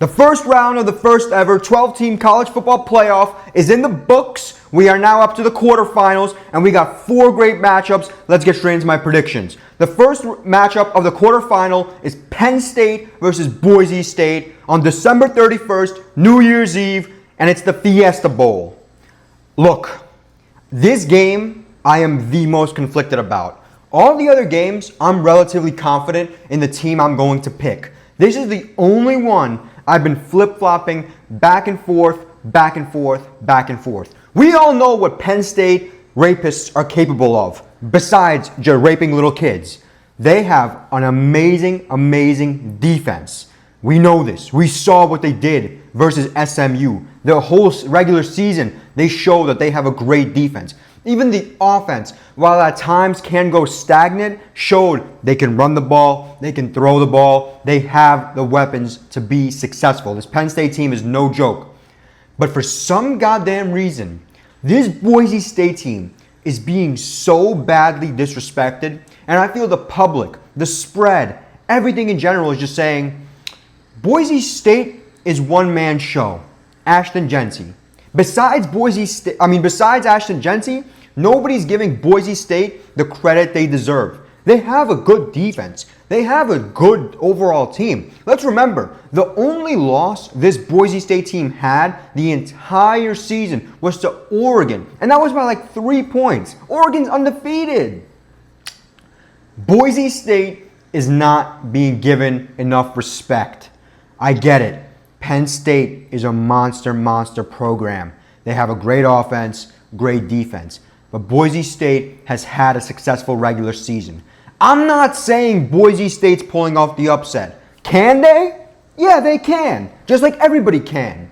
The first round of the first ever 12-team college football playoff is in the books. We are now up to the quarterfinals, and we got 4 great matchups. Let's get straight into my predictions. The first matchup of the quarterfinal is Penn State versus Boise State on December 31st, New Year's Eve, and it's the Fiesta Bowl. Look, this game I am the most conflicted about. All the other games, I'm relatively confident in the team I'm going to pick. This is the only one I've been flip-flopping back and forth, back and forth, back and forth. We all know what Penn State rapists are capable of, besides just raping little kids. They have an amazing, amazing defense. We know this. We saw what they did versus SMU. The whole regular season, they show that they have a great defense. Even the offense, while at times can go stagnant, showed they can run the ball, they can throw the ball, they have the weapons to be successful. This Penn State team is no joke. But for some goddamn reason, this Boise State team is being so badly disrespected, and I feel the public, the spread, everything in general is just saying, Boise State is one-man show. Ashton Jeanty. Besides Ashton Jeanty, nobody's giving Boise State the credit they deserve. They have a good defense. They have a good overall team. Let's remember, the only loss this Boise State team had the entire season was to Oregon, and that was by like 3 points. Oregon's undefeated. Boise State is not being given enough respect. I get it. Penn State is a monster program. They have a great offense, great defense. But Boise State has had a successful regular season. I'm not saying Boise State's pulling off the upset. Can they? Yeah, they can. Just like everybody can.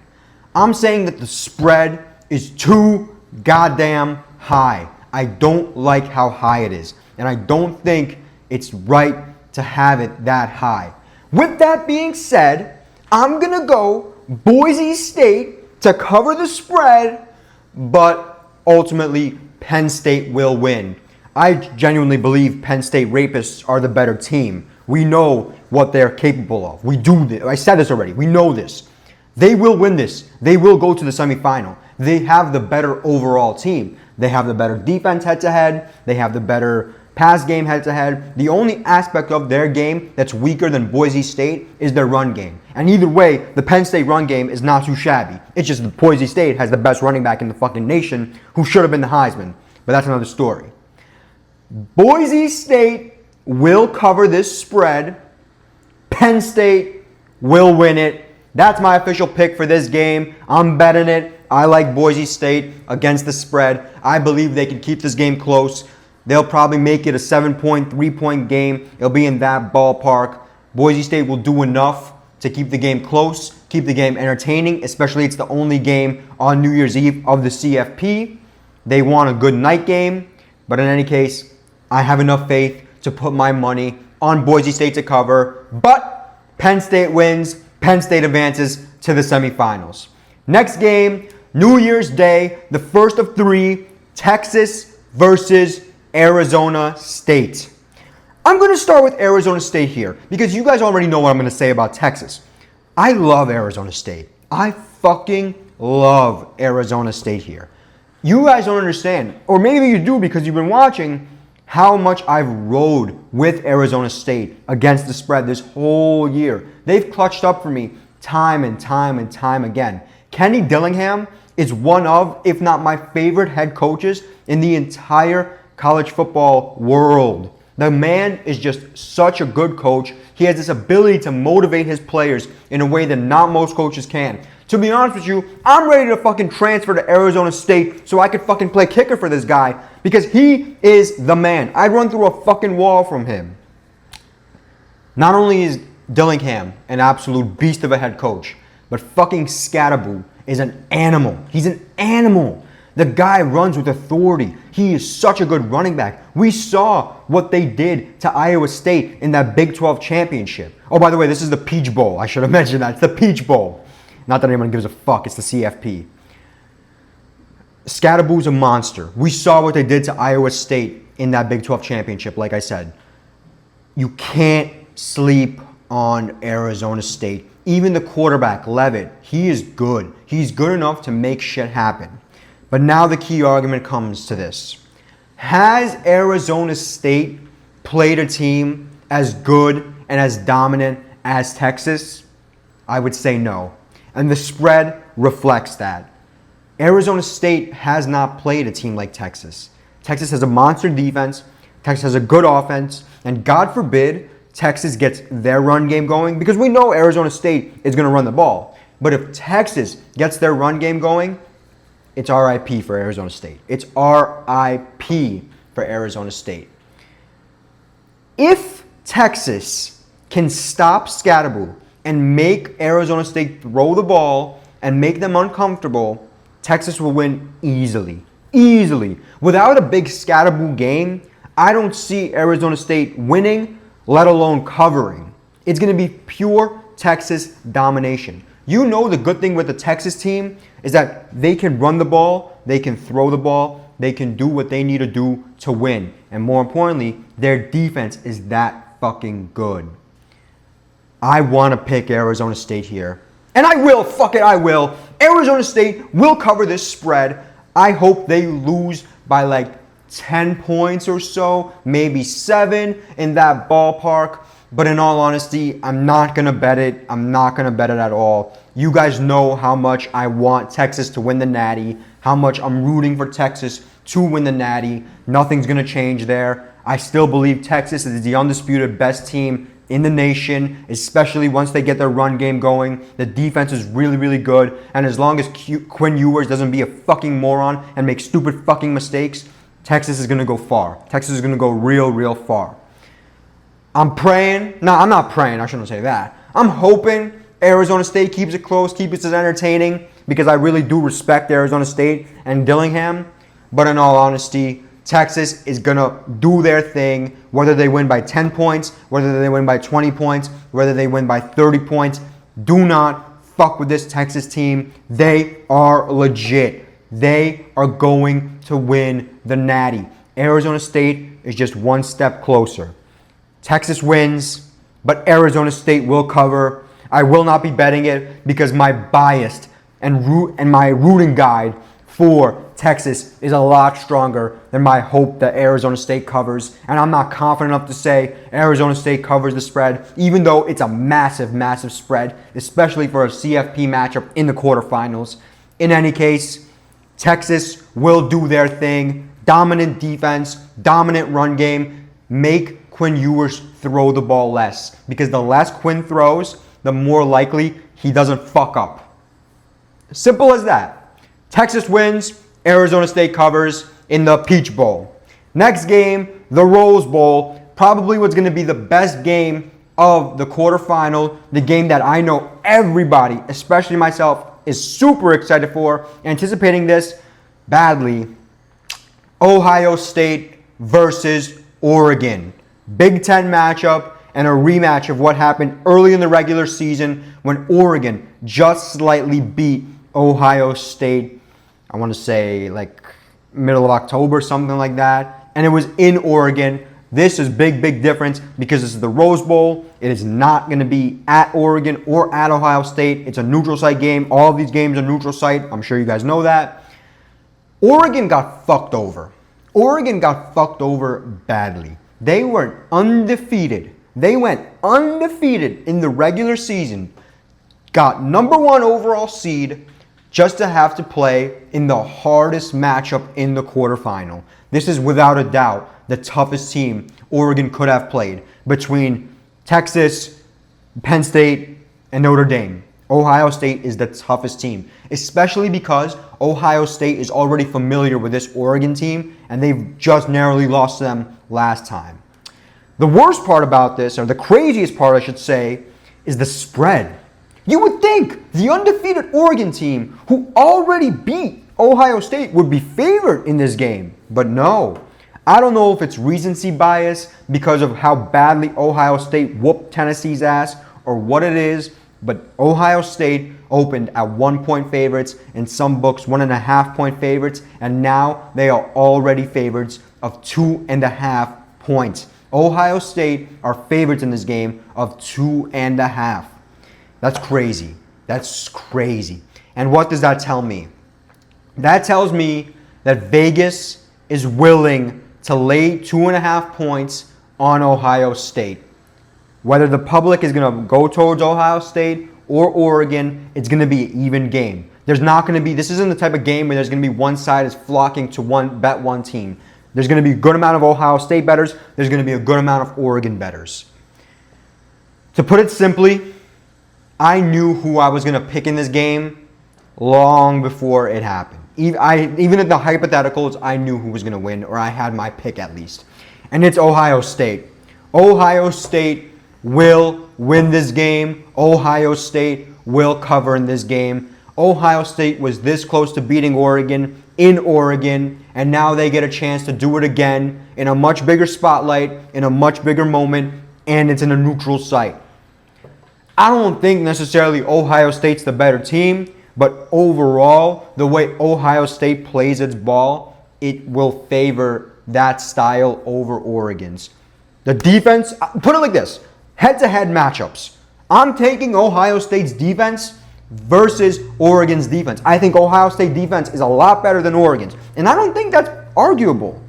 I'm saying that the spread is too goddamn high. I don't like how high it is. And I don't think it's right to have it that high. With that being said, I'm going to go Boise State to cover the spread, but ultimately Penn State will win. I genuinely believe Penn State rapists are the better team. We know what they're capable of. We do this. I said this already. We know this. They will win this. They will go to the semifinal. They have the better overall team. They have the better defense head-to-head. They have the better pass game head-to-head. The only aspect of their game that's weaker than Boise State is their run game. And either way, the Penn State run game is not too shabby. It's just that Boise State has the best running back in the fucking nation who should have been the Heisman. But that's another story. Boise State will cover this spread. Penn State will win it. That's my official pick for this game. I'm betting it. I like Boise State against the spread. I believe they can keep this game close. They'll probably make it a 7-point, 3-point game. It'll be in that ballpark. Boise State will do enough to keep the game close, keep the game entertaining, especially it's the only game on New Year's Eve of the CFP. They want a good night game, but in any case, I have enough faith to put my money on Boise State to cover, but Penn State wins. Penn State advances to the semifinals. Next game, New Year's Day, the first of 3, Texas versus Arizona State. I'm going to start with Arizona State here because you guys already know what I'm going to say about Texas. I love Arizona State. I fucking love Arizona State here. You guys don't understand, or maybe you do because you've been watching, how much I've rode with Arizona State against the spread this whole year. They've clutched up for me time and time and time again. Kenny Dillingham is one of, if not my favorite head coaches in the entire college football world. The man is just such a good coach. He has this ability to motivate his players in a way that not most coaches can. To be honest with you, I'm ready to fucking transfer to Arizona State so I could fucking play kicker for this guy because he is the man. I'd run through a fucking wall from him. Not only is Dillingham an absolute beast of a head coach, but fucking Scatterbo is an animal. He's an animal. The guy runs with authority. He is such a good running back. We saw what they did to Iowa State in that Big 12 championship. Oh, by the way, this is the Peach Bowl. I should have mentioned that. It's the Peach Bowl. Not that anyone gives a fuck. It's the CFP. Scatterbo's a monster. We saw what they did to Iowa State in that Big 12 championship, like I said. You can't sleep on Arizona State. Even the quarterback, Levitt, he is good. He's good enough to make shit happen. But now the key argument comes to this. Has Arizona State played a team as good and as dominant as Texas? I would say no. And the spread reflects that. Arizona State has not played a team like Texas. Texas has a monster defense. Texas has a good offense. And God forbid Texas gets their run game going, because we know Arizona State is going to run the ball. But if Texas gets their run game going, it's RIP for Arizona State. It's RIP for Arizona State. If Texas can stop Scatterbull and make Arizona State throw the ball and make them uncomfortable, Texas will win easily. Easily. Without a big Scatterbull game, I don't see Arizona State winning, let alone covering. It's going to be pure Texas domination. You know the good thing with the Texas team is that they can run the ball, they can throw the ball, they can do what they need to do to win. And more importantly, their defense is that fucking good. I want to pick Arizona State here. And I will. Fuck it, I will. Arizona State will cover this spread. I hope they lose by like 10 points or so, maybe 7 in that ballpark. But in all honesty, I'm not going to bet it. I'm not going to bet it at all. You guys know how much I want Texas to win the Natty, how much I'm rooting for Texas to win the Natty. Nothing's going to change there. I still believe Texas is the undisputed best team in the nation, especially once they get their run game going. The defense is really, really good. And as long as Quinn Ewers doesn't be a fucking moron and make stupid fucking mistakes, Texas is going to go far. Texas is going to go real, real far. I'm praying. No, I'm not praying. I shouldn't say that. I'm hoping Arizona State keeps it close, keeps it entertaining, because I really do respect Arizona State and Dillingham. But in all honesty, Texas is going to do their thing, whether they win by 10 points, whether they win by 20 points, whether they win by 30 points. Do not fuck with this Texas team. They are legit. They are going to win the Natty. Arizona State is just one step closer. Texas wins, but Arizona State will cover. I will not be betting it because my bias and my rooting guide for Texas is a lot stronger than my hope that Arizona State covers. And I'm not confident enough to say Arizona State covers the spread, even though it's a massive, massive spread, especially for a CFP matchup in the quarterfinals. In any case, Texas will do their thing. Dominant defense, dominant run game. Make Quinn Ewers throw the ball less, because the less Quinn throws, the more likely he doesn't fuck up. Simple as that. Texas wins, Arizona State covers in the Peach Bowl. Next game, the Rose Bowl, probably what's going to be the best game of the quarterfinal, the game that I know everybody, especially myself, is super excited for, anticipating this badly. Ohio State versus Oregon. Big Ten matchup and a rematch of what happened early in the regular season when Oregon just slightly beat Ohio State. I want to say like middle of October, something like that. And it was in Oregon. This is big, big difference because this is the Rose Bowl. It is not going to be at Oregon or at Ohio State. It's a neutral site game. All of these games are neutral site. I'm sure you guys know that. Oregon got fucked over. Oregon got fucked over badly. They were undefeated. They went undefeated in the regular season. Got number 1 overall seed just to have to play in the hardest matchup in the quarterfinal. This is without a doubt the toughest team Oregon could have played between Texas, Penn State, and Notre Dame. Ohio State is the toughest team, especially because Ohio State is already familiar with this Oregon team, and they've just narrowly lost to them last time. The worst part about this, or the craziest part I should say, is the spread. You would think the undefeated Oregon team, who already beat Ohio State, would be favored in this game, but no. I don't know if it's recency bias because of how badly Ohio State whooped Tennessee's ass or what it is, but Ohio State opened at 1-point favorites, in some books 1.5-point favorites, and now they are already favorites of 2.5 points. Ohio State are favorites in this game of 2.5. That's crazy. That's crazy. And what does that tell me? That tells me that Vegas is willing to lay 2.5 points on Ohio State. Whether the public is going to go towards Ohio State or Oregon, it's going to be an even game. There's not going to be, this isn't the type of game where there's going to be one side is flocking to bet one team. There's going to be a good amount of Ohio State bettors. There's going to be a good amount of Oregon bettors. To put it simply, I knew who I was going to pick in this game long before it happened. Even in the hypotheticals, I knew who was going to win, or I had my pick at least. And it's Ohio State. Ohio State will win this game. Ohio State will cover in this game. Ohio State was this close to beating Oregon in Oregon, and now they get a chance to do it again in a much bigger spotlight, in a much bigger moment, and it's in a neutral site. I don't think necessarily Ohio State's the better team, but overall, the way Ohio State plays its ball, it will favor that style over Oregon's. The defense, put it like this, head-to-head matchups. I'm taking Ohio State's defense versus Oregon's defense. I think Ohio State defense is a lot better than Oregon's, and I don't think that's arguable.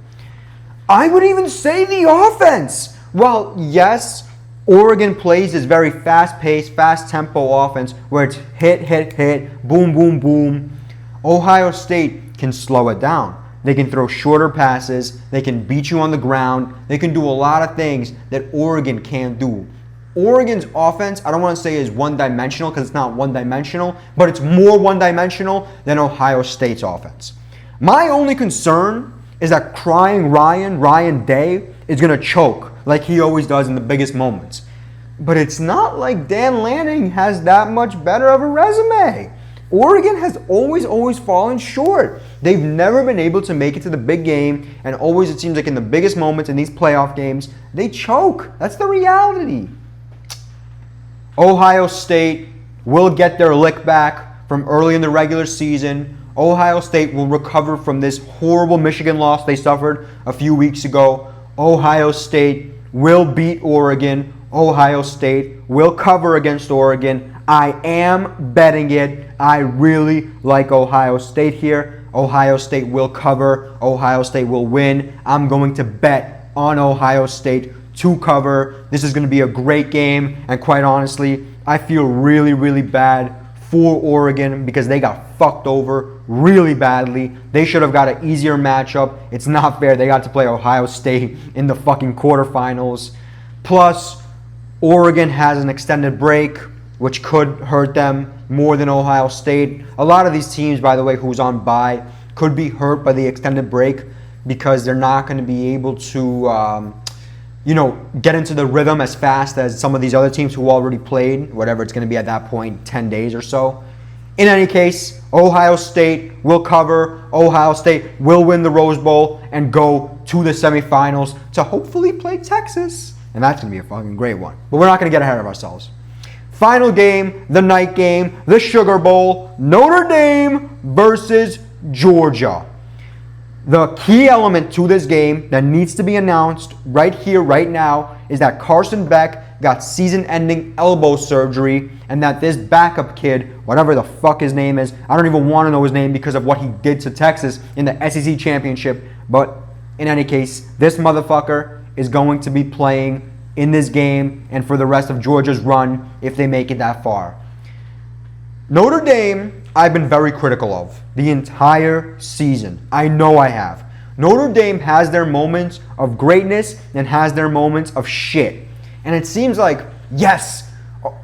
I would even say the offense. Well, yes, Oregon plays this very fast-paced, fast-tempo offense where it's hit, boom, boom, boom. Ohio State can slow it down. They can throw shorter passes. They can beat you on the ground. They can do a lot of things that Oregon can't do. Oregon's offense, I don't want to say is one-dimensional because it's not one-dimensional, but it's more one-dimensional than Ohio State's offense. My only concern is that crying Ryan Day, is going to choke like he always does in the biggest moments. But it's not like Dan Lanning has that much better of a resume. Oregon has always fallen short. They've never been able to make it to the big game, and always it seems like in the biggest moments in these playoff games, they choke. That's the reality. Ohio State will get their lick back from early in the regular season. Ohio State will recover from this horrible Michigan loss they suffered a few weeks ago. Ohio State will beat Oregon. Ohio State will cover against Oregon. I am betting it. I really like Ohio State here. Ohio State will cover. Ohio State will win. I'm going to bet on Ohio State to cover. This is going to be a great game, and quite honestly, I feel really bad for Oregon because they got fucked over really badly. They should have got an easier matchup. It's not fair. They got to play Ohio State in the fucking quarterfinals. Plus, Oregon has an extended break, which could hurt them more than Ohio State. A lot of these teams, by the way, who's on bye, could be hurt by the extended break because they're not going to be able to get into the rhythm as fast as some of these other teams who already played, whatever it's going to be at that point, 10 days or so. In any case, Ohio State will cover. Ohio State will win the Rose Bowl and go to the semifinals to hopefully play Texas. And that's going to be a fucking great one. But we're not going to get ahead of ourselves. Final game, the night game, the Sugar Bowl, Notre Dame versus Georgia. The key element to this game that needs to be announced right here, right now, is that Carson Beck got season-ending elbow surgery, and that this backup kid, whatever the fuck his name is, I don't even want to know his name because of what he did to Texas in the SEC championship, but in any case, this motherfucker is going to be playing in this game and for the rest of Georgia's run if they make it that far. Notre Dame, I've been very critical of the entire season. I know I have. Notre Dame has their moments of greatness and has their moments of shit. And it seems like, yes,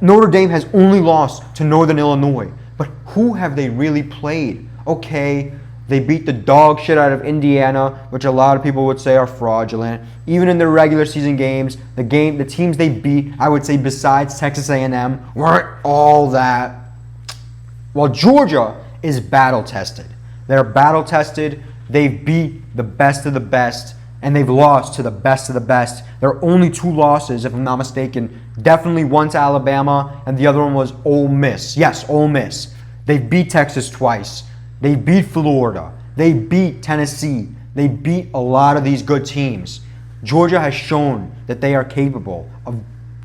Notre Dame has only lost to Northern Illinois. But who have they really played? Okay, they beat the dog shit out of Indiana, which a lot of people would say are fraudulent. Even in their regular season games, the teams they beat, I would say besides Texas A&M, weren't all that. While Georgia is battle-tested. They're battle-tested. They've beat the best of the best, and they've lost to the best of the best. There are only 2 losses, if I'm not mistaken. Definitely one to Alabama, and the other one was Ole Miss. Yes, Ole Miss. They beat Texas twice. They beat Florida. They beat Tennessee. They beat a lot of these good teams. Georgia has shown that they are capable of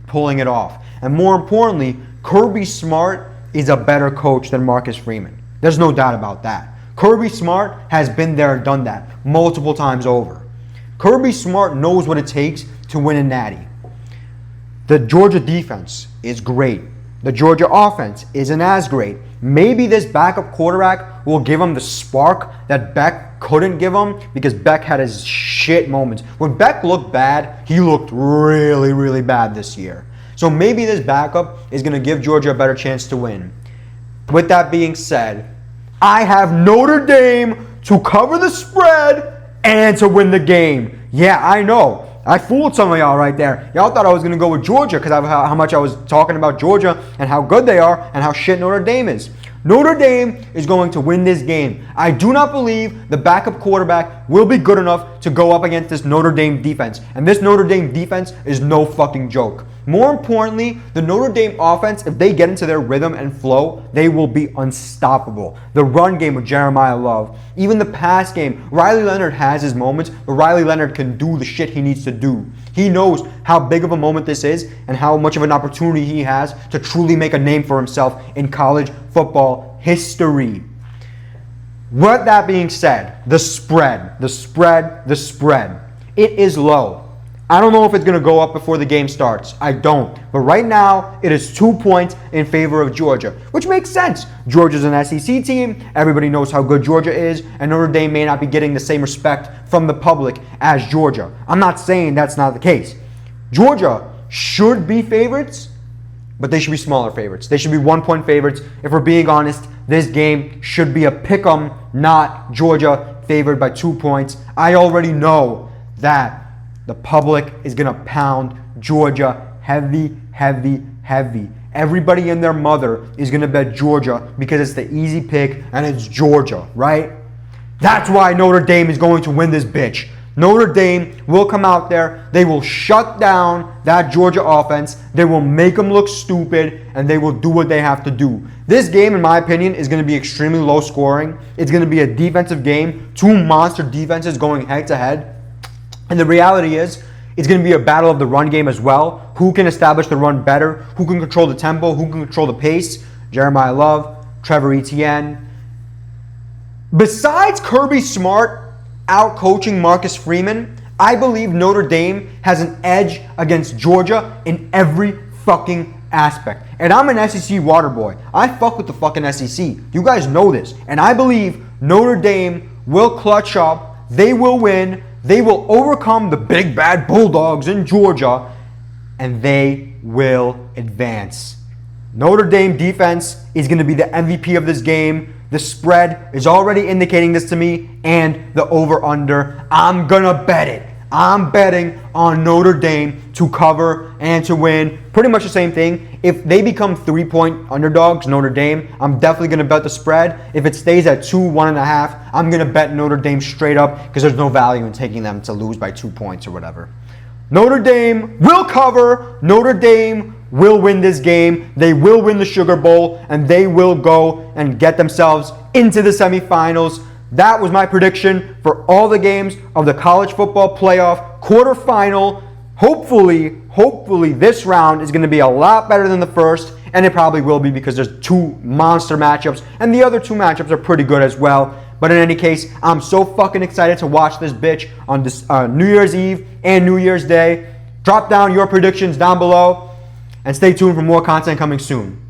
pulling it off. And more importantly, Kirby Smart is a better coach than Marcus Freeman. There's no doubt about that. Kirby Smart has been there and done that multiple times over. Kirby Smart knows what it takes to win a natty. The Georgia defense is great. The Georgia offense isn't as great. Maybe this backup quarterback will give him the spark that Beck couldn't give him, because Beck had his shit moments. When Beck looked bad, he looked really, really bad this year. So maybe this backup is going to give Georgia a better chance to win. With that being said, I have Notre Dame to cover the spread and to win the game. Yeah, I know. I fooled some of y'all right there. Y'all thought I was going to go with Georgia because of how much I was talking about Georgia and how good they are and how shit Notre Dame is. Notre Dame is going to win this game. I do not believe the backup quarterback will be good enough to go up against this Notre Dame defense. And this Notre Dame defense is no fucking joke. More importantly, the Notre Dame offense, if they get into their rhythm and flow, they will be unstoppable. The run game with Jeremiah Love, even the pass game, Riley Leonard has his moments, but Riley Leonard can do the shit he needs to do. He knows how big of a moment this is and how much of an opportunity he has to truly make a name for himself in college football history. With that being said, the spread. It is low. I don't know if it's going to go up before the game starts. I don't. But right now, it is 2 points in favor of Georgia, which makes sense. Georgia's an SEC team. Everybody knows how good Georgia is, and Notre Dame may not be getting the same respect from the public as Georgia. I'm not saying that's not the case. Georgia should be favorites, but they should be smaller favorites. They should be 1 point favorites. If we're being honest, this game should be a pick'em, not Georgia favored by 2 points. I already know that the public is going to pound Georgia heavy. Everybody and their mother is going to bet Georgia because it's the easy pick and it's Georgia, right? That's why Notre Dame is going to win this bitch. Notre Dame will come out there. They will shut down that Georgia offense. They will make them look stupid, and they will do what they have to do. This game, in my opinion, is going to be extremely low scoring. It's going to be a defensive game. Two monster defenses going head to head. And the reality is, it's going to be a battle of the run game as well. Who can establish the run better? Who can control the tempo? Who can control the pace? Jeremiah Love, Trevor Etienne. Besides Kirby Smart out-coaching Marcus Freeman, I believe Notre Dame has an edge against Georgia in every fucking aspect. And I'm an SEC water boy. I fuck with the fucking SEC. You guys know this. And I believe Notre Dame will clutch up. They will win. They will overcome the big bad Bulldogs in Georgia, and they will advance. Notre Dame defense is going to be the MVP of this game. The spread is already indicating this to me, and the over-under. I'm going to bet it. I'm betting on Notre Dame to cover and to win. Pretty much the same thing. If they become 3-point underdogs, Notre Dame, I'm definitely going to bet the spread. If it stays at 2, 1.5, I'm going to bet Notre Dame straight up because there's no value in taking them to lose by 2 points or whatever. Notre Dame will cover. Notre Dame will win this game. They will win the Sugar Bowl, and they will go and get themselves into the semifinals. That was my prediction for all the games of the college football playoff quarterfinal. Hopefully this round is going to be a lot better than the first, and it probably will be because there's two monster matchups, and the other two matchups are pretty good as well. But in any case, I'm so fucking excited to watch this bitch on this New Year's Eve and New Year's Day. Drop down your predictions down below, and stay tuned for more content coming soon.